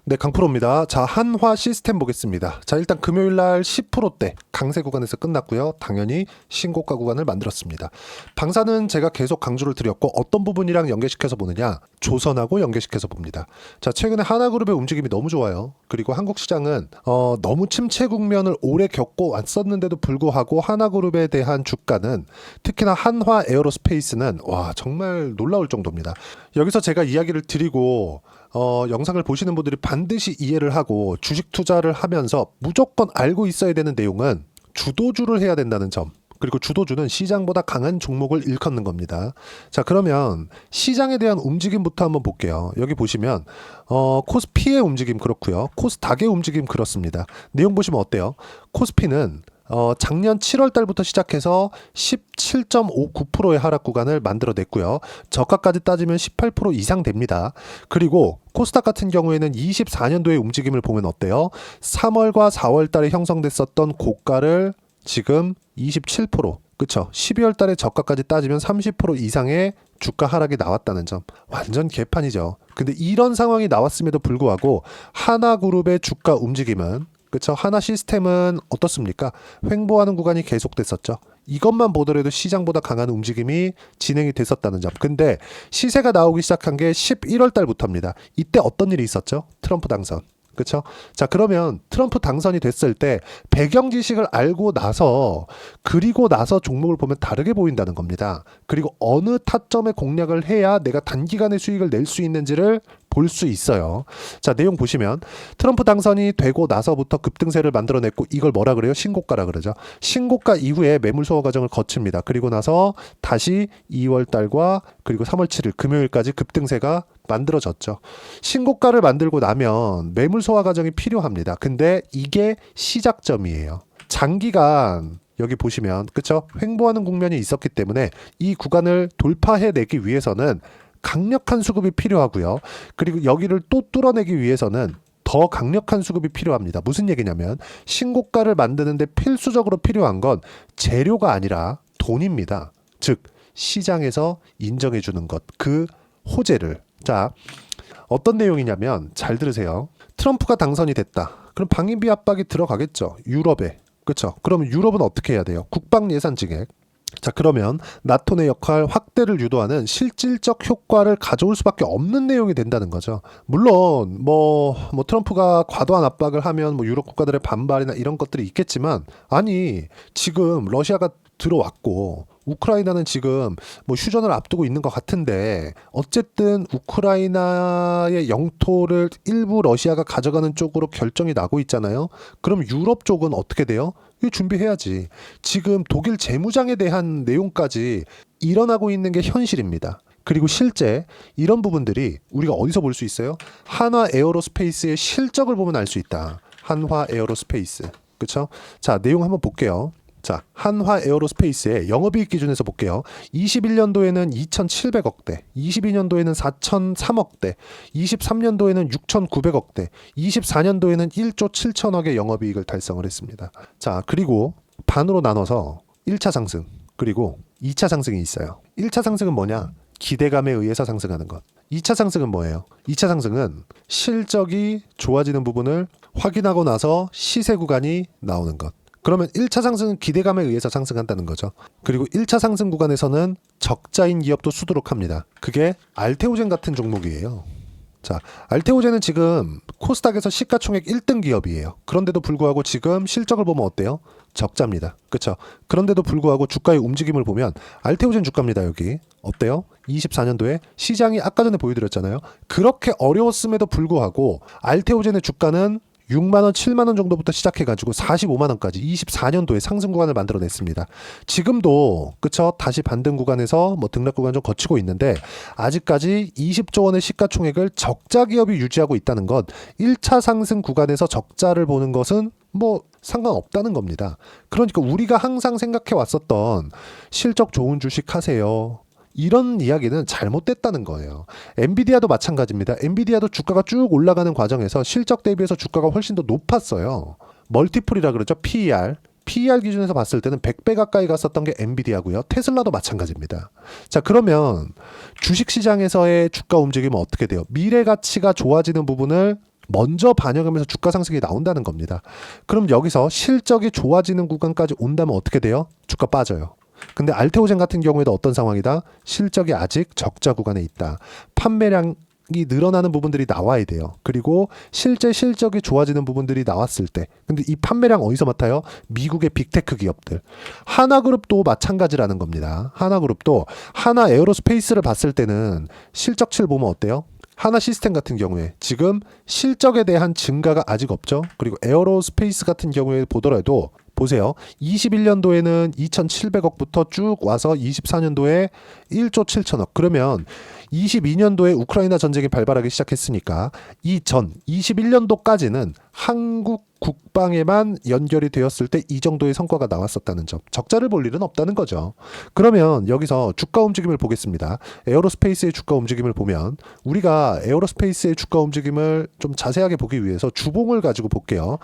네, 강프로입니다. 자, 한화 시스템 보겠습니다. 자, 일단 금요일 날 10%대 강세 구간에서 끝났고요. 당연히 신고가 구간을 만들었습니다. 방사는 제가 계속 강조를 드렸고 어떤 부분이랑 연계시켜서 보느냐? 조선하고 연계시켜서 봅니다. 자, 최근에 하나그룹의 움직임이 너무 좋아요. 그리고 한국 시장은 너무 침체 국면을 오래 겪고 왔었는데도 불구하고 하나그룹에 대한 주가는 특히나 한화 에어로스페이스는 와, 정말 놀라울 정도입니다. 여기서 제가 이야기를 드리고 영상을 보시는 분들이 반드시 이해를 하고 주식 투자를 하면서 무조건 알고 있어야 되는 내용은 주도주를 해야 된다는 점. 그리고 주도주는 시장보다 강한 종목을 일컫는 겁니다. 자, 그러면 시장에 대한 움직임부터 한번 볼게요. 여기 보시면 코스피의 움직임 그렇고요. 코스닥의 움직임 그렇습니다. 내용 보시면 어때요? 코스피는 작년 7월 달부터 시작해서 17.59%의 하락 구간을 만들어냈고요. 저가까지 따지면 18% 이상 됩니다. 그리고 코스닥 같은 경우에는 24년도의 움직임을 보면 어때요? 3월과 4월 달에 형성됐었던 고가를 지금 27%, 그쵸? 12월 달에 저가까지 따지면 30% 이상의 주가 하락이 나왔다는 점. 완전 개판이죠. 근데 이런 상황이 나왔음에도 불구하고 하나그룹의 주가 움직임은 그쵸? 하나 시스템은 어떻습니까? 횡보하는 구간이 계속됐었죠. 이것만 보더라도 시장보다 강한 움직임이 진행이 됐었다는 점. 근데 시세가 나오기 시작한 게 11월 달부터입니다. 이때 어떤 일이 있었죠? 트럼프 당선. 그쵸? 자, 그러면 트럼프 당선이 됐을 때 배경 지식을 알고 나서 그리고 나서 종목을 보면 다르게 보인다는 겁니다. 그리고 어느 타점에 공략을 해야 내가 단기간에 수익을 낼 수 있는지를 볼 수 있어요. 자, 내용 보시면 트럼프 당선이 되고 나서부터 급등세를 만들어냈고 이걸 뭐라 그래요? 신고가라 그러죠. 신고가 이후에 매물 소화 과정을 거칩니다. 그리고 나서 다시 2월 달과 그리고 3월 7일 금요일까지 급등세가 만들어졌죠. 신고가를 만들고 나면 매물 소화 과정이 필요합니다. 근데 이게 시작점이에요. 장기간 여기 보시면 그쵸? 횡보하는 국면이 있었기 때문에 이 구간을 돌파해내기 위해서는 강력한 수급이 필요하고요. 그리고 여기를 또 뚫어내기 위해서는 더 강력한 수급이 필요합니다. 무슨 얘기냐면 신고가를 만드는데 필수적으로 필요한 건 재료가 아니라 돈입니다. 즉 시장에서 인정해 주는 것, 그 호재를. 자, 어떤 내용이냐면 잘 들으세요. 트럼프가 당선이 됐다. 그럼 방위비 압박이 들어가겠죠. 유럽에. 그렇죠. 그러면 유럽은 어떻게 해야 돼요? 국방 예산 증액. 자, 그러면 나토 내 역할 확대를 유도하는 실질적 효과를 가져올 수밖에 없는 내용이 된다는 거죠. 물론 뭐 트럼프가 과도한 압박을 하면 뭐 유럽 국가들의 반발이나 이런 것들이 있겠지만 아니 지금 러시아가 들어왔고 우크라이나는 지금 뭐 휴전을 앞두고 있는 것 같은데 어쨌든 우크라이나의 영토를 일부 러시아가 가져가는 쪽으로 결정이 나고 있잖아요. 그럼 유럽 쪽은 어떻게 돼요? 이거 준비해야지. 지금 독일 재무장에 대한 내용까지 일어나고 있는 게 현실입니다. 그리고 실제 이런 부분들이 우리가 어디서 볼 수 있어요? 한화 에어로스페이스의 실적을 보면 알 수 있다. 한화 에어로스페이스. 그쵸? 자, 내용 한번 볼게요. 자, 한화 에어로스페이스의 영업이익 기준에서 볼게요. 21년도에는 2,700억대, 22년도에는 4,003억대, 23년도에는 6,900억대, 24년도에는 1조 7천억의 영업이익을 달성을 했습니다. 자, 그리고 반으로 나눠서 1차 상승, 그리고 2차 상승이 있어요. 1차 상승은 뭐냐? 기대감에 의해서 상승하는 것. 2차 상승은 뭐예요? 2차 상승은 실적이 좋아지는 부분을 확인하고 나서 시세 구간이 나오는 것. 그러면 1차 상승은 기대감에 의해서 상승한다는 거죠. 그리고 1차 상승 구간에서는 적자인 기업도 수두룩 합니다. 그게 알테오젠 같은 종목이에요. 자, 알테오젠은 지금 코스닥에서 시가총액 1등 기업이에요. 그런데도 불구하고 지금 실적을 보면 어때요? 적자입니다. 그렇죠? 그런데도 불구하고 주가의 움직임을 보면 알테오젠 주가입니다. 여기 어때요? 24년도에 시장이 아까 전에 보여드렸잖아요. 그렇게 어려웠음에도 불구하고 알테오젠의 주가는 6만원, 7만원 정도부터 시작해가지고 45만원까지 24년도에 상승 구간을 만들어냈습니다. 지금도 그쵸? 다시 반등 구간에서 뭐 등락 구간 좀 거치고 있는데 아직까지 20조 원의 시가총액을 적자 기업이 유지하고 있다는 것, 1차 상승 구간에서 적자를 보는 것은 뭐 상관없다는 겁니다. 그러니까 우리가 항상 생각해 왔었던 실적 좋은 주식 하세요. 이런 이야기는 잘못됐다는 거예요. 엔비디아도 마찬가지입니다. 엔비디아도 주가가 쭉 올라가는 과정에서 실적 대비해서 주가가 훨씬 더 높았어요. 멀티플이라 그러죠. PER 기준에서 봤을 때는 100배 가까이 갔었던 게 엔비디아고요. 테슬라도 마찬가지입니다. 자, 그러면 주식시장에서의 주가 움직임은 어떻게 돼요? 미래 가치가 좋아지는 부분을 먼저 반영하면서 주가 상승이 나온다는 겁니다. 그럼 여기서 실적이 좋아지는 구간까지 온다면 어떻게 돼요? 주가 빠져요. 근데 알테오젠 같은 경우에도 어떤 상황이다? 실적이 아직 적자 구간에 있다. 판매량이 늘어나는 부분들이 나와야 돼요. 그리고 실제 실적이 좋아지는 부분들이 나왔을 때, 근데 이 판매량 어디서 맡아요? 미국의 빅테크 기업들. 하나그룹도 마찬가지라는 겁니다. 하나그룹도 하나 에어로스페이스를 봤을 때는 실적치를 보면 어때요? 하나 시스템 같은 경우에 지금 실적에 대한 증가가 아직 없죠. 그리고 에어로스페이스 같은 경우에 보더라도 보세요. 21년도에는 2,700억부터 쭉 와서 24년도에 1조 7천억. 그러면 22년도에 우크라이나 전쟁이 발발하기 시작했으니까 이전 21년도까지는 한국 국방에만 연결이 되었을 때 이 정도의 성과가 나왔었다는 점. 적자를 볼 일은 없다는 거죠. 그러면 여기서 주가 움직임을 보겠습니다. 에어로스페이스의 주가 움직임을 보면 우리가 에어로스페이스의 주가 움직임을 좀 자세하게 보기 위해서 주봉을 가지고 볼게요.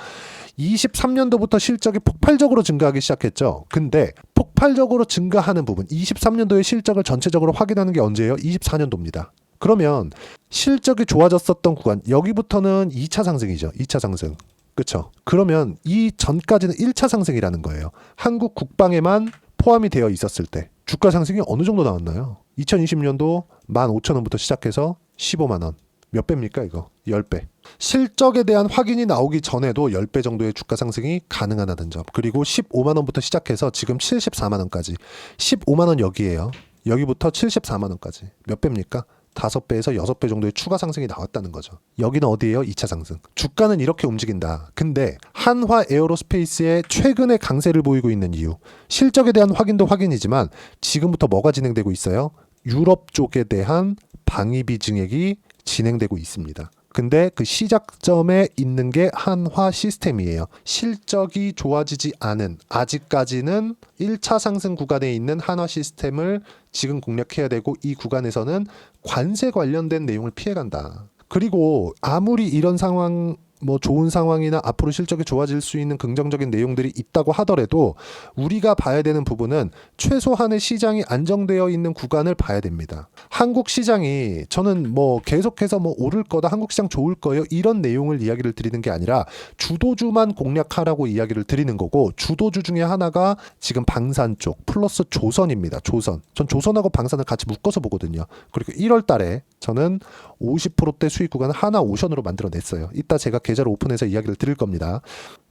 23년도부터 실적이 폭발적으로 증가하기 시작했죠. 근데 폭발적으로 증가하는 부분, 23년도의 실적을 전체적으로 확인하는 게 언제예요? 24년도입니다. 그러면 실적이 좋아졌었던 구간, 여기부터는 2차 상승이죠. 2차 상승. 그렇죠. 그러면 이 전까지는 1차 상승이라는 거예요. 한국 국방에만 포함이 되어 있었을 때 주가 상승이 어느 정도 나왔나요? 2020년도 15,000원부터 시작해서 15만 원. 몇 배입니까 이거? 10배. 실적에 대한 확인이 나오기 전에도 10배 정도의 주가 상승이 가능하다는 점. 그리고 15만 원부터 시작해서 지금 74만 원까지. 15만 원 여기에요. 여기부터 74만 원까지. 몇 배입니까? 5배에서 6배 정도의 추가 상승이 나왔다는 거죠. 여기는 어디예요? 2차 상승. 주가는 이렇게 움직인다. 근데 한화 에어로스페이스의 최근의 강세를 보이고 있는 이유. 실적에 대한 확인도 확인이지만 지금부터 뭐가 진행되고 있어요? 유럽 쪽에 대한 방위비 증액이 진행되고 있습니다. 근데 그 시작점에 있는 게 한화 시스템이에요. 실적이 좋아지지 않은, 아직까지는 1차 상승 구간에 있는 한화 시스템을 지금 공략해야 되고, 이 구간에서는 관세 관련된 내용을 피해간다. 그리고 아무리 이런 상황, 뭐 좋은 상황이나 앞으로 실적이 좋아질 수 있는 긍정적인 내용들이 있다고 하더라도 우리가 봐야 되는 부분은 최소한의 시장이 안정되어 있는 구간을 봐야 됩니다. 한국 시장이 저는 뭐 계속해서 뭐 오를 거다, 한국 시장 좋을 거예요, 이런 내용을 이야기를 드리는 게 아니라 주도주만 공략하라고 이야기를 드리는 거고, 주도주 중에 하나가 지금 방산 쪽 플러스 조선입니다. 조선. 전 조선하고 방산을 같이 묶어서 보거든요. 그리고 1월 달에 저는 50%대 수익 구간을 하나 오션으로 만들어냈어요. 이따 제가 계좌를 오픈해서 이야기를 드릴 겁니다.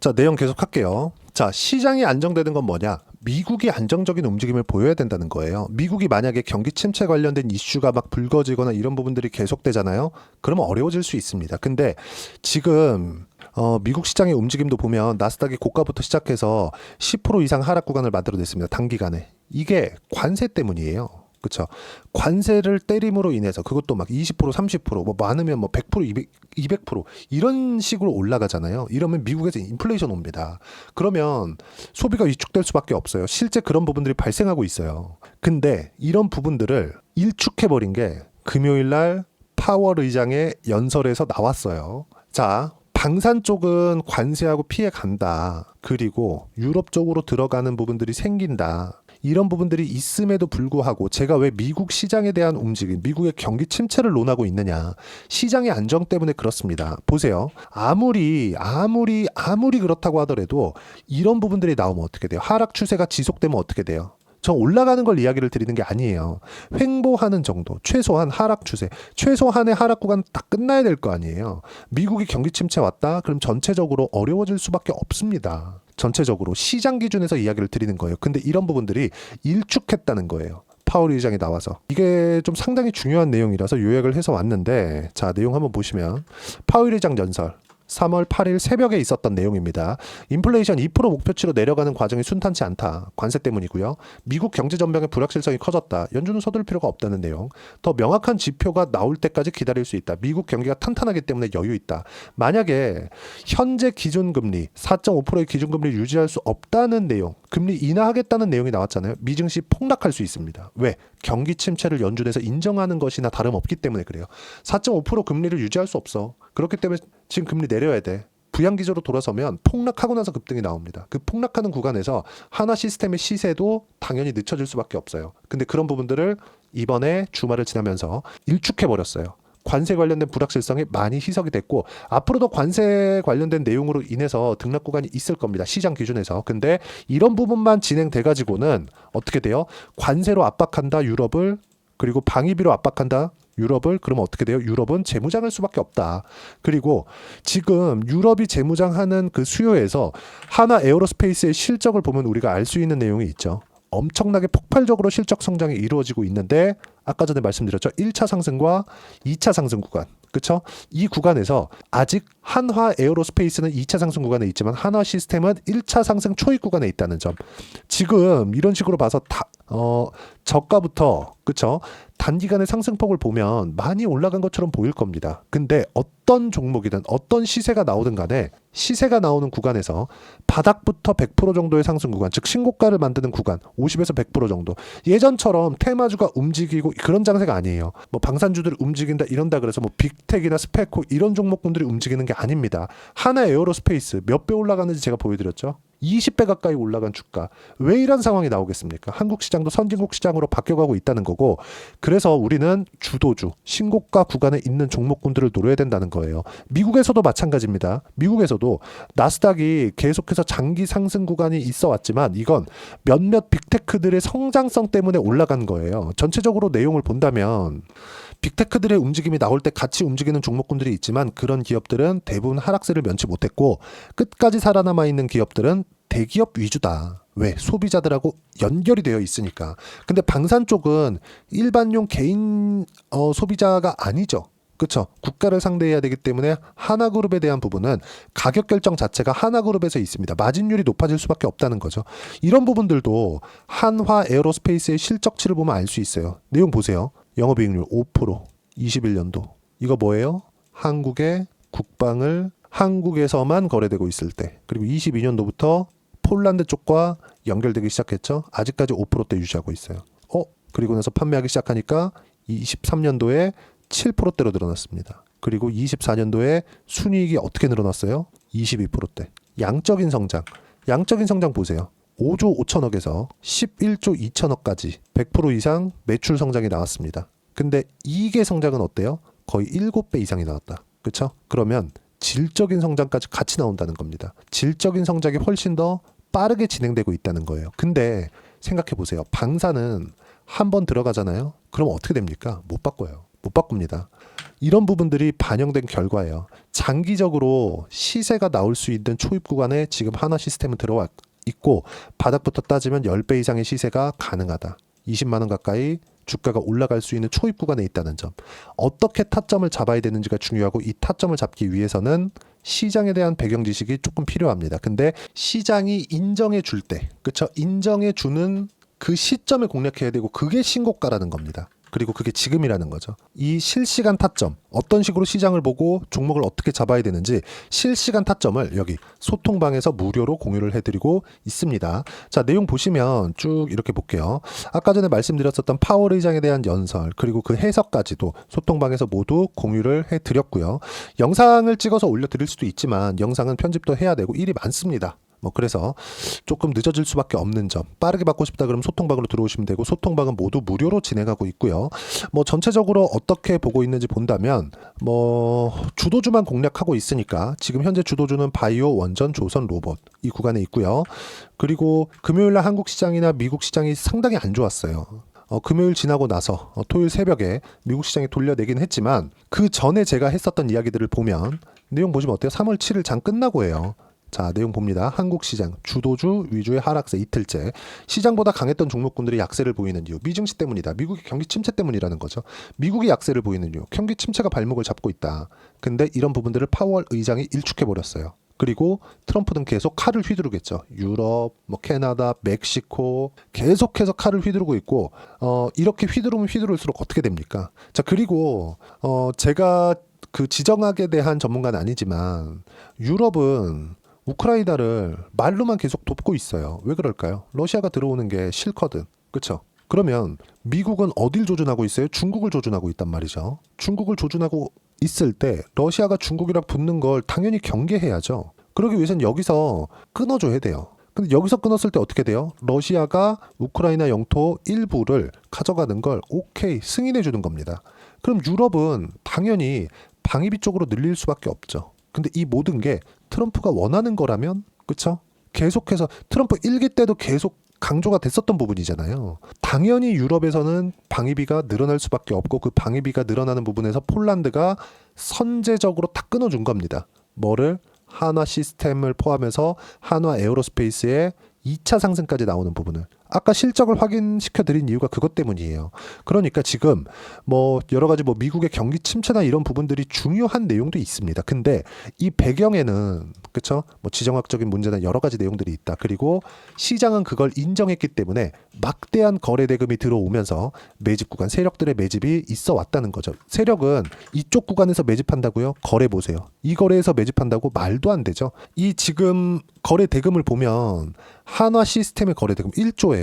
자, 내용 계속할게요. 자, 시장이 안정되는 건 뭐냐? 미국이 안정적인 움직임을 보여야 된다는 거예요. 미국이 만약에 경기 침체 관련된 이슈가 막 불거지거나 이런 부분들이 계속되잖아요. 그러면 어려워질 수 있습니다. 근데 지금 미국 시장의 움직임도 보면 나스닥이 고가부터 시작해서 10% 이상 하락 구간을 만들어냈습니다. 단기간에. 이게 관세 때문이에요. 그렇죠. 관세를 때림으로 인해서 그것도 막 20%, 30%, 뭐 많으면 뭐 100%, 200% 이런 식으로 올라가잖아요. 이러면 미국에서 인플레이션 옵니다. 그러면 소비가 위축될 수밖에 없어요. 실제 그런 부분들이 발생하고 있어요. 근데 이런 부분들을 일축해버린 게 금요일 날 파월 의장의 연설에서 나왔어요. 자, 방산 쪽은 관세하고 피해 간다. 그리고 유럽 쪽으로 들어가는 부분들이 생긴다. 이런 부분들이 있음에도 불구하고 제가 왜 미국 시장에 대한 움직임, 미국의 경기 침체를 논하고 있느냐. 시장의 안정 때문에 그렇습니다. 보세요. 아무리 그렇다고 하더라도 이런 부분들이 나오면 어떻게 돼요? 하락 추세가 지속되면 어떻게 돼요? 전 올라가는 걸 이야기를 드리는 게 아니에요. 횡보하는 정도, 최소한 하락 추세, 최소한의 하락 구간 다 끝나야 될 거 아니에요. 미국이 경기 침체 왔다? 그럼 전체적으로 어려워질 수밖에 없습니다. 전체적으로 시장 기준에서 이야기를 드리는 거예요. 근데 이런 부분들이 일축했다는 거예요. 파월 의장이 나와서. 이게 좀 상당히 중요한 내용이라서 요약을 해서 왔는데, 자, 내용 한번 보시면 파월 의장 연설 3월 8일 새벽에 있었던 내용입니다. 인플레이션 2% 목표치로 내려가는 과정이 순탄치 않다. 관세 때문이고요. 미국 경제 전망의 불확실성이 커졌다. 연준은 서둘 필요가 없다는 내용. 더 명확한 지표가 나올 때까지 기다릴 수 있다. 미국 경기가 탄탄하기 때문에 여유 있다. 만약에 현재 기준금리 4.5%의 기준금리를 유지할 수 없다는 내용, 금리 인하하겠다는 내용이 나왔잖아요. 미증시 폭락할 수 있습니다. 왜? 경기 침체를 연준에서 인정하는 것이나 다름없기 때문에 그래요. 4.5% 금리를 유지할 수 없어. 그렇기 때문에 지금 금리 내려야 돼. 부양기조로 돌아서면 폭락하고 나서 급등이 나옵니다. 그 폭락하는 구간에서 하나 시스템의 시세도 당연히 늦춰질 수밖에 없어요. 근데 그런 부분들을 이번에 주말을 지나면서 일축해버렸어요. 관세 관련된 불확실성이 많이 희석이 됐고 앞으로도 관세 관련된 내용으로 인해서 등락 구간이 있을 겁니다. 시장 기준에서. 근데 이런 부분만 진행돼 가지고는 어떻게 돼요? 관세로 압박한다 유럽을, 그리고 방위비로 압박한다 유럽을. 그러면 어떻게 돼요? 유럽은 재무장할 수밖에 없다. 그리고 지금 유럽이 재무장하는 그 수요에서 하나 에어로스페이스의 실적을 보면 우리가 알 수 있는 내용이 있죠. 엄청나게 폭발적으로 실적 성장이 이루어지고 있는데 아까 전에 말씀드렸죠. 1차 상승과 2차 상승 구간. 그렇죠? 이 구간에서 아직 한화 에어로스페이스는 2차 상승 구간에 있지만 한화 시스템은 1차 상승 초입 구간에 있다는 점. 지금 이런 식으로 봐서 저가부터 그렇죠? 단기간의 상승폭을 보면 많이 올라간 것처럼 보일 겁니다. 근데 어떤 종목이든 어떤 시세가 나오든 간에 시세가 나오는 구간에서 바닥부터 100% 정도의 상승 구간, 즉 신고가를 만드는 구간 50에서 100% 정도. 예전처럼 테마주가 움직이고 그런 장세가 아니에요. 뭐 방산주들이 움직인다 이런다 그래서 뭐 빅텍이나 스페코 이런 종목군들이 움직이는 게 아닙니다. 하나 에어로스페이스 몇 배 올라가는지 제가 보여드렸죠. 20배 가까이 올라간 주가. 왜 이런 상황이 나오겠습니까? 한국 시장도 선진국 시장으로 바뀌어가고 있다는 거고, 그래서 우리는 주도주, 신고가 구간에 있는 종목군들을 노려야 된다는 거예요. 미국에서도 마찬가지입니다. 미국에서도 나스닥이 계속해서 장기 상승 구간이 있어 왔지만 이건 몇몇 빅테크들의 성장성 때문에 올라간 거예요. 전체적으로 내용을 본다면 빅테크들의 움직임이 나올 때 같이 움직이는 종목군들이 있지만 그런 기업들은 대부분 하락세를 면치 못했고 끝까지 살아남아 있는 기업들은 대기업 위주다. 왜? 소비자들하고 연결이 되어 있으니까. 근데 방산 쪽은 일반용 개인 소비자가 아니죠. 그렇죠. 국가를 상대해야 되기 때문에 하나그룹에 대한 부분은 가격 결정 자체가 하나그룹에서 있습니다. 마진율이 높아질 수밖에 없다는 거죠. 이런 부분들도 한화 에어로스페이스의 실적치를 보면 알 수 있어요. 내용 보세요. 영업이익률 5%, 21년도. 이거 뭐예요? 한국의 국방을 한국에서만 거래되고 있을 때. 그리고 22년도부터 폴란드 쪽과 연결되기 시작했죠. 아직까지 5%대 유지하고 있어요. 그리고 나서 판매하기 시작하니까 23년도에 7%대로 늘어났습니다. 그리고 24년도에 순이익이 어떻게 늘어났어요? 22%대. 양적인 성장. 양적인 성장 보세요. 5조 5천억에서 11조 2천억까지 100% 이상 매출 성장이 나왔습니다. 근데 이익의 성장은 어때요? 거의 7배 이상이 나왔다. 그렇죠? 그러면 질적인 성장까지 같이 나온다는 겁니다. 질적인 성장이 훨씬 더 빠르게 진행되고 있다는 거예요. 근데 생각해 보세요. 방사는 한 번 들어가잖아요. 그럼 어떻게 됩니까? 못 바꿔요. 못 바꿉니다. 이런 부분들이 반영된 결과예요. 장기적으로 시세가 나올 수 있는 초입 구간에 지금 하나 시스템은 들어와 있고 바닥부터 따지면 10배 이상의 시세가 가능하다. 20만 원 가까이 주가가 올라갈 수 있는 초입 구간에 있다는 점. 어떻게 타점을 잡아야 되는지가 중요하고 이 타점을 잡기 위해서는 시장에 대한 배경 지식이 조금 필요합니다. 근데 시장이 인정해 줄 때, 그렇죠? 인정해 주는 그 시점을 공략해야 되고 그게 신고가라는 겁니다. 그리고 그게 지금이라는 거죠. 이 실시간 타점, 어떤 식으로 시장을 보고 종목을 어떻게 잡아야 되는지 실시간 타점을 여기 소통방에서 무료로 공유를 해드리고 있습니다. 자, 내용 보시면 쭉 이렇게 볼게요. 아까 전에 말씀드렸었던 파월 의장에 대한 연설, 그리고 그 해석까지도 소통방에서 모두 공유를 해드렸고요. 영상을 찍어서 올려드릴 수도 있지만 영상은 편집도 해야 되고 일이 많습니다. 그래서 조금 늦어질 수밖에 없는 점. 빠르게 받고 싶다 그러면 소통방으로 들어오시면 되고 소통방은 모두 무료로 진행하고 있고요. 전체적으로 어떻게 보고 있는지 본다면 주도주만 공략하고 있으니까 지금 현재 주도주는 바이오, 원전, 조선, 로봇 이 구간에 있고요. 그리고 금요일날 한국 시장이나 미국 시장이 상당히 안 좋았어요. 금요일 지나고 나서 토요일 새벽에 미국 시장이 돌려내긴 했지만 그 전에 제가 했었던 이야기들을 보면 내용 보시면 어때요? 3월 7일 장 끝나고 해요. 자, 내용 봅니다. 한국 시장 주도주 위주의 하락세 이틀째. 시장보다 강했던 종목군들이 약세를 보이는 이유. 미증시 때문이다. 미국의 경기 침체 때문이라는 거죠. 미국이 약세를 보이는 이유. 경기 침체가 발목을 잡고 있다. 근데 이런 부분들을 파월 의장이 일축해버렸어요. 그리고 트럼프는 계속 칼을 휘두르겠죠. 유럽, 캐나다, 멕시코 계속해서 칼을 휘두르고 있고 이렇게 휘두르면 휘두를수록 어떻게 됩니까? 자, 그리고 제가 그 지정학에 대한 전문가는 아니지만 유럽은 우크라이나를 말로만 계속 돕고 있어요. 왜 그럴까요? 러시아가 들어오는 게 싫거든. 그렇죠? 그러면 미국은 어딜 조준하고 있어요? 중국을 조준하고 있단 말이죠. 중국을 조준하고 있을 때 러시아가 중국이랑 붙는 걸 당연히 경계해야죠. 그러기 위해서는 여기서 끊어줘야 돼요. 근데 여기서 끊었을 때 어떻게 돼요? 러시아가 우크라이나 영토 일부를 가져가는 걸 오케이 승인해 주는 겁니다. 그럼 유럽은 당연히 방위비 쪽으로 늘릴 수밖에 없죠. 근데 이 모든 게 트럼프가 원하는 거라면, 그쵸? 계속해서 트럼프 1기 때도 계속 강조가 됐었던 부분이잖아요. 당연히 유럽에서는 방위비가 늘어날 수밖에 없고, 그 방위비가 늘어나는 부분에서 폴란드가 선제적으로 다 끊어준 겁니다. 뭐를? 한화 시스템을 포함해서 한화 에어로스페이스의 2차 상승까지 나오는 부분을 아까 실적을 확인시켜 드린 이유가 그것 때문이에요. 그러니까 지금 뭐 여러 가지 뭐 미국의 경기 침체나 이런 부분들이 중요한 내용도 있습니다. 근데 이 배경에는, 그쵸? 뭐 지정학적인 문제나 여러 가지 내용들이 있다. 그리고 시장은 그걸 인정했기 때문에 막대한 거래 대금이 들어오면서 매집 구간 세력들의 매집이 있어 왔다는 거죠. 세력은 이쪽 구간에서 매집한다고요? 거래 보세요. 이 거래에서 매집한다고 말도 안 되죠. 이 지금 거래 대금을 보면 한화 시스템의 거래 대금 1조예요.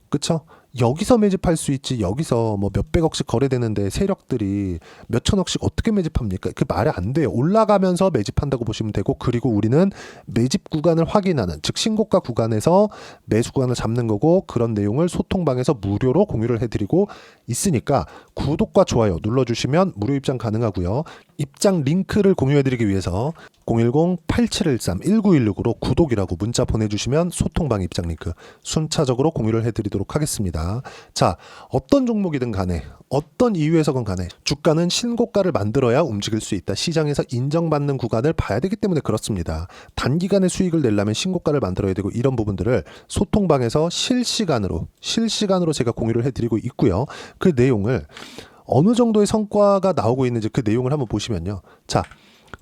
그쵸? 여기서 매집할 수 있지, 여기서 뭐 몇백억씩 거래되는데 세력들이 몇천억씩 어떻게 매집합니까? 그 말이 안 돼요. 올라가면서 매집한다고 보시면 되고, 그리고 우리는 매집 구간을 확인하는, 즉 신고가 구간에서 매수 구간을 잡는 거고, 그런 내용을 소통방에서 무료로 공유를 해드리고 있으니까 구독과 좋아요 눌러주시면 무료 입장 가능하고요. 입장 링크를 공유해드리기 위해서 010-8713-1916으로 구독이라고 문자 보내주시면 소통방 입장 링크 순차적으로 공유를 해드리도록 하겠습니다. 자, 어떤 종목이든 간에 어떤 이유에서건 간에 주가는 신고가를 만들어야 움직일 수 있다. 시장에서 인정받는 구간을 봐야 되기 때문에 그렇습니다. 단기간에 수익을 내려면 신고가를 만들어야 되고, 이런 부분들을 소통방에서 실시간으로 제가 공유를 해드리고 있고요. 그 내용을 어느 정도의 성과가 나오고 있는지 그 내용을 한번 보시면요. 자,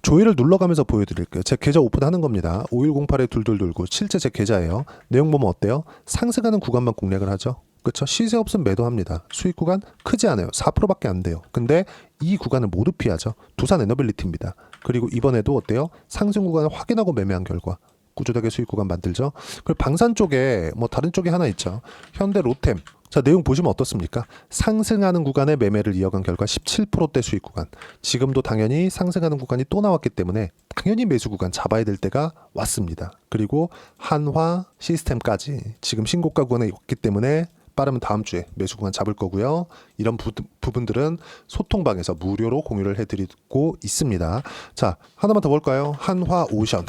조회를 눌러가면서 보여드릴게요. 제 계좌 오픈하는 겁니다. 5108에 둘둘둘구 실제 제 계좌예요. 내용 보면 어때요? 상승하는 구간만 공략을 하죠. 그렇죠? 시세 없으면 매도합니다. 수익 구간 크지 않아요. 4%밖에 안 돼요. 근데 이 구간을 모두 피하죠. 두산 에너빌리티입니다. 그리고 이번에도 어때요? 상승 구간을 확인하고 매매한 결과 꾸준하게 수익 구간 만들죠. 그리고 방산 쪽에 뭐 다른 쪽에 하나 있죠. 현대 로템. 자, 내용 보시면 어떻습니까? 상승하는 구간에 매매를 이어간 결과 17%대 수익 구간. 지금도 당연히 상승하는 구간이 또 나왔기 때문에 당연히 매수 구간 잡아야 될 때가 왔습니다. 그리고 한화 시스템까지 지금 신고가 구간에 있기 때문에 빠르면 다음 주에 매수 구간 잡을 거고요. 이런 부분들은 소통방에서 무료로 공유를 해드리고 있습니다. 자, 하나만 더 볼까요? 한화 오션.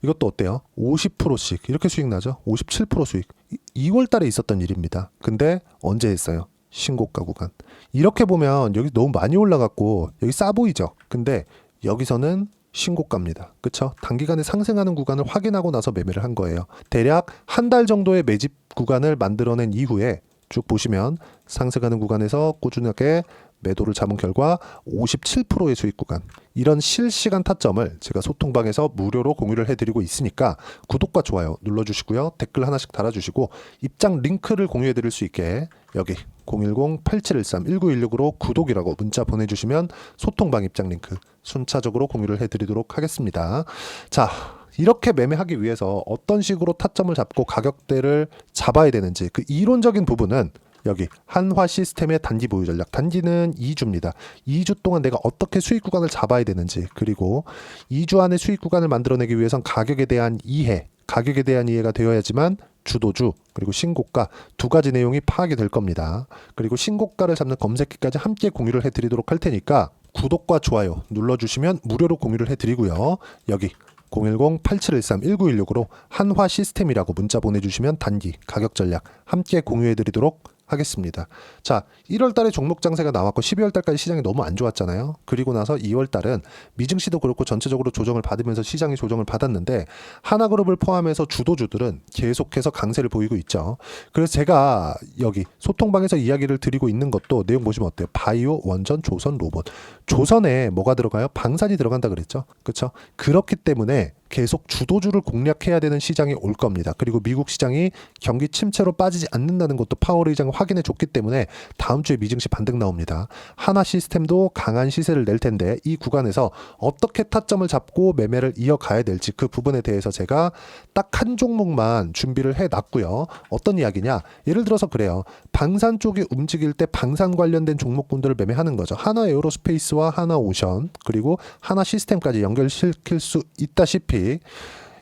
이것도 어때요? 50%씩 이렇게 수익 나죠? 57% 수익. 2월 달에 있었던 일입니다. 근데 언제 했어요? 신고가 구간. 이렇게 보면 여기 너무 많이 올라갔고 여기 싸 보이죠? 근데 여기서는 신고가입니다. 그쵸? 단기간에 상승하는 구간을 확인하고 나서 매매를 한 거예요. 대략 한 달 정도의 매집 구간을 만들어낸 이후에 쭉 보시면 상승하는 구간에서 꾸준하게 매도를 잡은 결과 57%의 수익 구간. 이런 실시간 타점을 제가 소통방에서 무료로 공유를 해드리고 있으니까 구독과 좋아요 눌러주시고요. 댓글 하나씩 달아주시고 입장 링크를 공유해드릴 수 있게 여기 010-8713-1916으로 구독이라고 문자 보내주시면 소통방 입장 링크 순차적으로 공유를 해드리도록 하겠습니다. 자, 이렇게 매매하기 위해서 어떤 식으로 타점을 잡고 가격대를 잡아야 되는지 그 이론적인 부분은 여기 한화 시스템의 단기 보유 전략. 단기는 2주입니다. 2주 동안 내가 어떻게 수익 구간을 잡아야 되는지, 그리고 2주 안에 수익 구간을 만들어내기 위해선 가격에 대한 이해가 되어야지만 주도주 그리고 신고가 두 가지 내용이 파악이 될 겁니다. 그리고 신고가를 잡는 검색기까지 함께 공유를 해드리도록 할 테니까 구독과 좋아요 눌러주시면 무료로 공유를 해드리고요. 여기 010-8713-1916으로 한화 시스템이라고 문자 보내주시면 단기 가격 전략 함께 공유해드리도록 하겠습니다. 자, 1월 달에 종목 장세가 나왔고 12월 달까지 시장이 너무 안 좋았잖아요. 그리고 나서 2월 달은 미증시도 그렇고 전체적으로 조정을 받으면서 시장이 조정을 받았는데 하나그룹을 포함해서 주도주들은 계속해서 강세를 보이고 있죠. 그래서 제가 여기 소통방에서 이야기를 드리고 있는 것도 내용 보시면 어때요? 바이오, 원전, 조선, 로봇. 조선에 뭐가 들어가요? 방산이 들어간다 그랬죠. 그렇죠? 그렇기 때문에 계속 주도주를 공략해야 되는 시장이 올 겁니다. 그리고 미국 시장이 경기 침체로 빠지지 않는다는 것도 파월 의장이 확인해 줬기 때문에 다음 주에 미증시 반등 나옵니다. 하나 시스템도 강한 시세를 낼 텐데 이 구간에서 어떻게 타점을 잡고 매매를 이어가야 될지 그 부분에 대해서 제가 딱 한 종목만 준비를 해놨고요. 어떤 이야기냐? 예를 들어서 그래요. 방산 쪽이 움직일 때 방산 관련된 종목군들을 매매하는 거죠. 하나 에어로스페이스와 하나 오션 그리고 하나 시스템까지 연결시킬 수 있다시피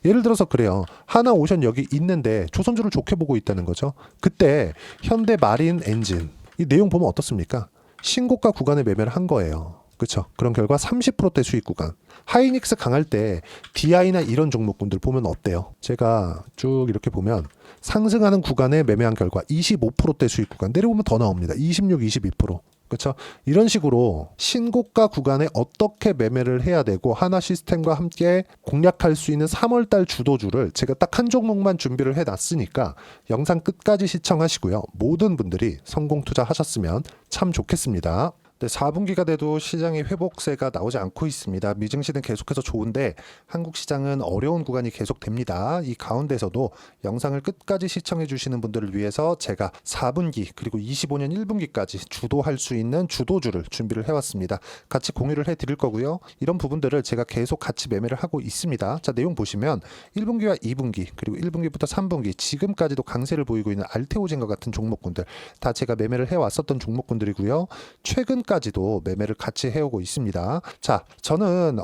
예를 들어서 그래요. 하나 오션 여기 있는데 조선주를 좋게 보고 있다는 거죠. 그때 현대 마린 엔진 이 내용 보면 어떻습니까? 신고가 구간에 매매를 한 거예요. 그렇죠. 그런 결과 30%대 수익 구간. 하이닉스 강할 때 DI나 이런 종목군들 보면 어때요? 제가 쭉 이렇게 보면 상승하는 구간에 매매한 결과 25%대 수익 구간, 내려오면 더 나옵니다. 26, 22%. 그렇죠? 이런 식으로 신고가 구간에 어떻게 매매를 해야 되고 하나 시스템과 함께 공략할 수 있는 3월달 주도주를 제가 딱 한 종목만 준비를 해놨으니까 영상 끝까지 시청하시고요. 모든 분들이 성공 투자하셨으면 참 좋겠습니다. 4분기가 돼도 시장의 회복세가 나오지 않고 있습니다. 미증시는 계속해서 좋은데 한국 시장은 어려운 구간이 계속됩니다. 이 가운데서도 영상을 끝까지 시청해 주시는 분들을 위해서 제가 4분기 그리고 25년 1분기까지 주도할 수 있는 주도주를 준비를 해왔습니다. 같이 공유를 해드릴 거고요. 이런 부분들을 제가 계속 같이 매매를 하고 있습니다. 자, 내용 보시면 1분기와 2분기 그리고 1분기부터 3분기 지금까지도 강세를 보이고 있는 알테오젠과 같은 종목군들 다 제가 매매를 해왔었던 종목군들이고요. 최근까지도 매매를 같이 해오고 있습니다. 자, 저는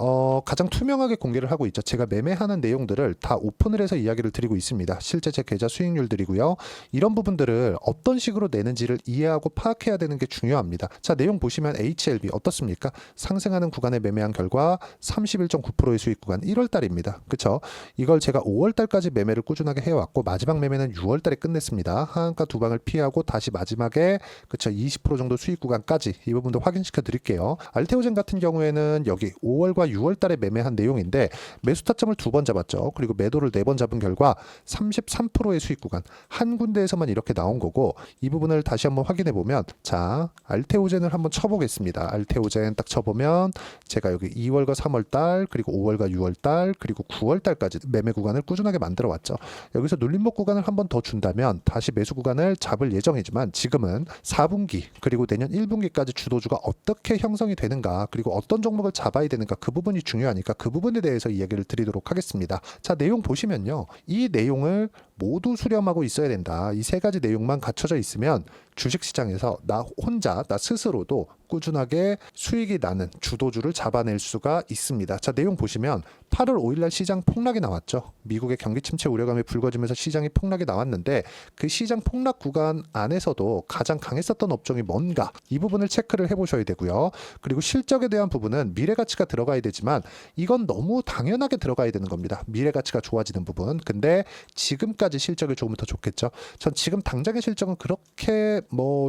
가장 투명하게 공개를 하고 있죠. 제가 매매하는 내용들을 다 오픈을 해서 이야기를 드리고 있습니다. 실제 제 계좌 수익률들이고요. 이런 부분들을 어떤 식으로 내는지를 이해하고 파악해야 되는 게 중요합니다. 자, 내용 보시면 HLB 어떻습니까? 상승하는 구간에 매매한 결과 31.9%의 수익 구간 1월달입니다. 그렇죠? 이걸 제가 5월달까지 매매를 꾸준하게 해왔고 마지막 매매는 6월달에 끝냈습니다. 하한가 두 방을 피하고 다시 마지막에 그렇죠? 20% 정도 수익 구간까지 이 부분도 확인시켜 드릴게요. 알테오젠 같은 경우에는 여기 5월과 6월 달에 매매한 내용인데 매수 타점을 2번 잡았죠. 그리고 매도를 4번 잡은 결과 33%의 수익 구간 한 군데에서만 이렇게 나온 거고 이 부분을 다시 한번 확인해 보면 자, 알테오젠을 한번 쳐보겠습니다. 알테오젠 딱 쳐보면 제가 여기 2월과 3월 달 그리고 5월과 6월 달 그리고 9월 달까지 매매 구간을 꾸준하게 만들어 왔죠. 여기서 눌림목 구간을 한번 더 준다면 다시 매수 구간을 잡을 예정이지만 지금은 4분기 그리고 내년 1분기까지 주도주가 어떻게 형성이 되는가 그리고 어떤 종목을 잡아야 되는가 그 부분이 중요하니까 그 부분에 대해서 이야기를 드리도록 하겠습니다. 자, 내용 보시면요. 이 내용을 모두 수렴하고 있어야 된다. 이 세 가지 내용만 갖춰져 있으면 주식시장에서 나 혼자 나 스스로도 꾸준하게 수익이 나는 주도주를 잡아낼 수가 있습니다. 자, 내용 보시면 8월 5일날 시장 폭락이 나왔죠. 미국의 경기 침체 우려감이 불거지면서 시장이 폭락이 나왔는데 그 시장 폭락 구간 안에서도 가장 강했었던 업종이 뭔가 이 부분을 체크를 해보셔야 되고요. 그리고 실적에 대한 부분은 미래가치가 들어가야 되지만 이건 너무 당연하게 들어가야 되는 겁니다. 미래가치가 좋아지는 부분. 근데 지금까지 실적이 조금 더 좋겠죠. 전 지금 당장의 실적은 그렇게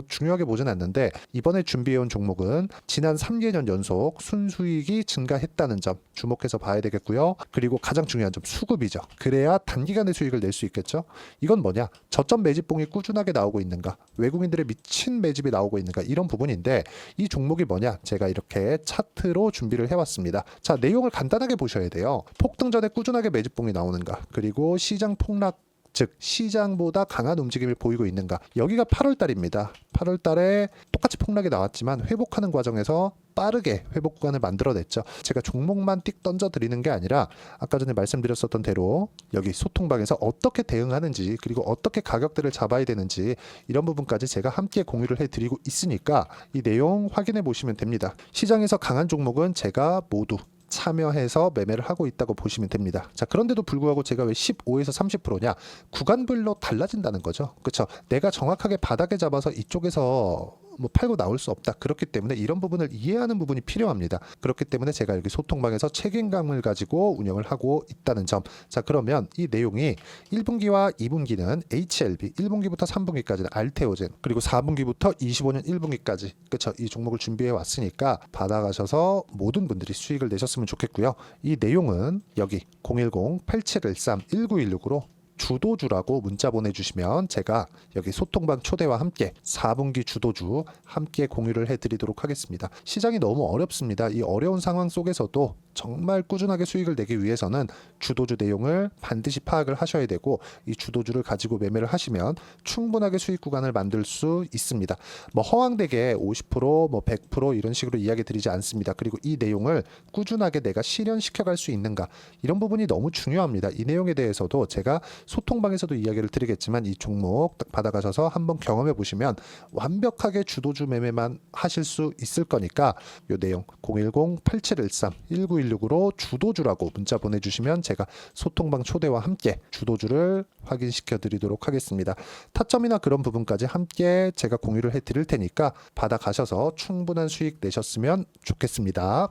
중요하게 보진 않는데 이번에 준비해온 종목은 지난 3개년 연속 순수익이 증가했다는 점 주목해서 봐야 되겠고요. 그리고 가장 중요한 점 수급이죠. 그래야 단기간에 수익을 낼 수 있겠죠. 이건 뭐냐? 저점 매집봉이 꾸준하게 나오고 있는가? 외국인들의 미친 매집이 나오고 있는가? 이런 부분인데 이 종목이 뭐냐? 제가 이렇게 차트로 준비를 해왔습니다. 자, 내용을 간단하게 보셔야 돼요. 폭등 전에 꾸준하게 매집봉이 나오는가? 그리고 시장 폭락 즉 시장보다 강한 움직임을 보이고 있는가. 여기가 8월 달입니다. 8월 달에 똑같이 폭락이 나왔지만 회복하는 과정에서 빠르게 회복 구간을 만들어냈죠. 제가 종목만 띡 던져드리는 게 아니라 아까 전에 말씀드렸었던 대로 여기 소통방에서 어떻게 대응하는지 그리고 어떻게 가격대를 잡아야 되는지 이런 부분까지 제가 함께 공유를 해드리고 있으니까 이 내용 확인해 보시면 됩니다. 시장에서 강한 종목은 제가 모두 참여해서 매매를 하고 있다고 보시면 됩니다. 자, 그런데도 불구하고 제가 왜 15에서 30%냐? 구간별로 달라진다는 거죠. 그렇죠? 내가 정확하게 바닥에 잡아서 이쪽에서 팔고 나올 수 없다. 그렇기 때문에 이런 부분을 이해하는 부분이 필요합니다. 그렇기 때문에 제가 여기 소통방에서 책임감을 가지고 운영을 하고 있다는 점. 자, 그러면 이 내용이 1분기와 2분기는 HLB, 1분기부터 3분기까지는 알테오젠, 그리고 4분기부터 25년 1분기까지 그렇죠? 이 종목을 준비해 왔으니까 받아가셔서 모든 분들이 수익을 내셨으면 좋겠고요. 이 내용은 여기 010-8713-1916으로 주도주라고 문자 보내주시면 제가 여기 소통방 초대와 함께 4분기 주도주 함께 공유를 해드리도록 하겠습니다. 시장이 너무 어렵습니다. 이 어려운 상황 속에서도 정말 꾸준하게 수익을 내기 위해서는 주도주 내용을 반드시 파악을 하셔야 되고 이 주도주를 가지고 매매를 하시면 충분하게 수익 구간을 만들 수 있습니다. 허황되게 50%, 100% 이런 식으로 이야기 드리지 않습니다. 그리고 이 내용을 꾸준하게 내가 실현시켜 갈 수 있는가 이런 부분이 너무 중요합니다. 이 내용에 대해서도 제가 소통방에서도 이야기를 드리겠지만 이 종목 딱 받아가셔서 한번 경험해 보시면 완벽하게 주도주 매매만 하실 수 있을 거니까 이 내용 010-8713-1916 016으로 주도주라고 문자 보내주시면 제가 소통방 초대와 함께 주도주를 확인시켜 드리도록 하겠습니다. 타점이나 그런 부분까지 함께 제가 공유를 해 드릴 테니까 받아가셔서 충분한 수익 내셨으면 좋겠습니다.